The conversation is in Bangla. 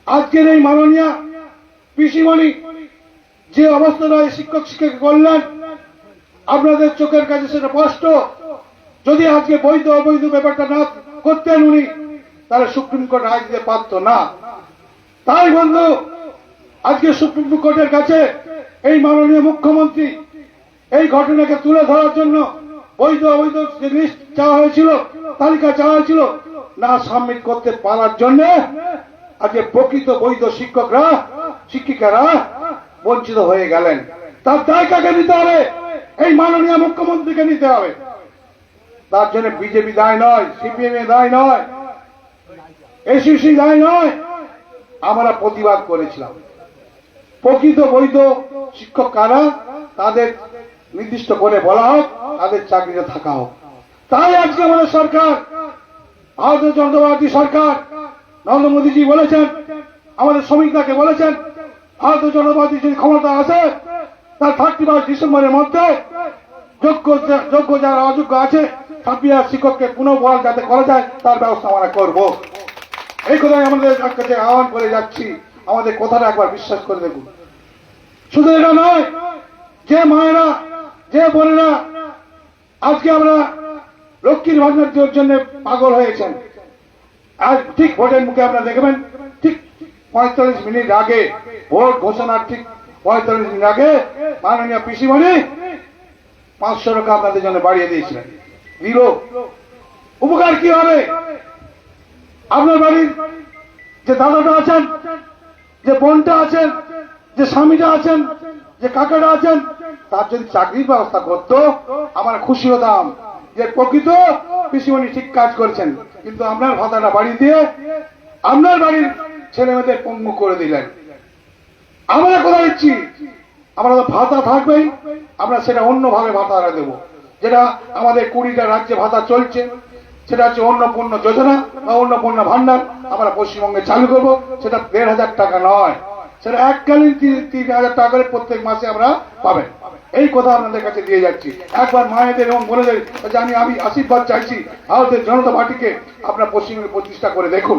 আজকের এই মাননীয় পিসিমণি যে অবস্থাটা শিক্ষক শিক্ষিকা করলেন, আপনাদের চোখের কাছে সেটা স্পষ্ট। যদি আজকে বৈধ অবৈধ ব্যাপারটা না করতেন উনি, তাহলে সুপ্রিম কোর্ট রায় দিতে পারত না। তাই বন্ধু, আজকে সুপ্রিম কোর্টের কাছে এই মাননীয় মুখ্যমন্ত্রী এই ঘটনাকে তুলে ধরার জন্য বৈধ অবৈধ যে লিস্ট চাওয়া হয়েছিল, তালিকা চাওয়া হয়েছিল, না সাবমিট করতে পারার জন্য আজকে প্রকৃত বৈধ শিক্ষকরা শিক্ষিকারা বঞ্চিত হয়ে গেলেন। তার দায় কাকে নিতে হবে? এই মাননীয় মুখ্যমন্ত্রীকে নিতে হবে। তার জন্য বিজেপি দায় নয়, সিপিএম এর দায় নয়, এসিসি দায় নয়। আমরা প্রতিবাদ করেছিলাম। প্রকৃত বৈধ শিক্ষক কারা, তাদের নির্দিষ্ট করে বলা হোক, তাদের চাকরিতে থাকা হোক। তাই আজকে আমাদের সরকার, ভারতীয় জনতা পার্টি সরকার, নরেন্দ্র মোদীজি বলেছেন, আমাদের শ্রমিকদাকে বলেছেন, ভারতীয় জনতা পার্টি যদি ক্ষমতা আসে তার 31 ডিসেম্বরের মধ্যে যোগ্য যারা অযোগ্য আছে 26,000 শিক্ষককে পুনর্বহাল যাতে করা যায় তার ব্যবস্থা আমরা করব। এই কথাই আমাদের কাছে আহ্বান করে যাচ্ছি। আমাদের কথাটা একবার বিশ্বাস করে দেখুন। শুধু এটা নয়, যে মায়েরা যে বোনেরা আজকে আমরা লক্ষ্মীর ভান্ডার জন্য পাগল হয়েছেন, আজ ঠিক ভোটের মুখে আপনারা দেখবেন, ঠিক 45 মিনিট আগে, ভোট ঘোষণার ঠিক 45 মিনিট আগে মাননীয় পিসিমণি 500 টাকা আপনাদের জন্য বাড়িয়ে দিয়েছিলেন। দিল, উপকার কি হবে? আপনার বাড়ির যে দাদাটা আছেন, যে বোনটা আছেন, যে স্বামীটা আছেন, যে কাকাটা আছেন, তার যদি চাকরির ব্যবস্থা করত আমরা খুশি হতাম যে প্রকৃত পিসিমণি ঠিক কাজ করেছেন। কিন্তু আপনার ভাতাটা বাড়িয়ে দিয়ে আপনার বাড়ির ছেলে মেয়েদের পঙ্গু করে দিলেন। আমরা কথা দিচ্ছি, আমরা তো ভাতা থাকবেই, আমরা সেটা অন্যভাবে ভাতা দেব। যেটা আমাদের 20টা রাজ্যে ভাতা চলছে, সেটা হচ্ছে অন্নপূর্ণ যোজনা বা অন্নপূর্ণ ভান্ডার আমরা পশ্চিমবঙ্গে চালু করব। সেটা 1,500 টাকা নয়, সেটা এককালীন 3,000 টাকা করে প্রত্যেক মাসে আমরা পাবেন। এই কথা আপনাদের কাছে দিয়ে যাচ্ছি। একবার মায়েদের এবং বোনেদের আমি আশীর্বাদ চাইছি, ভারতের জনতা পার্টিকে আপনার পশ্চিমবঙ্গে প্রতিষ্ঠা করে দেখুন।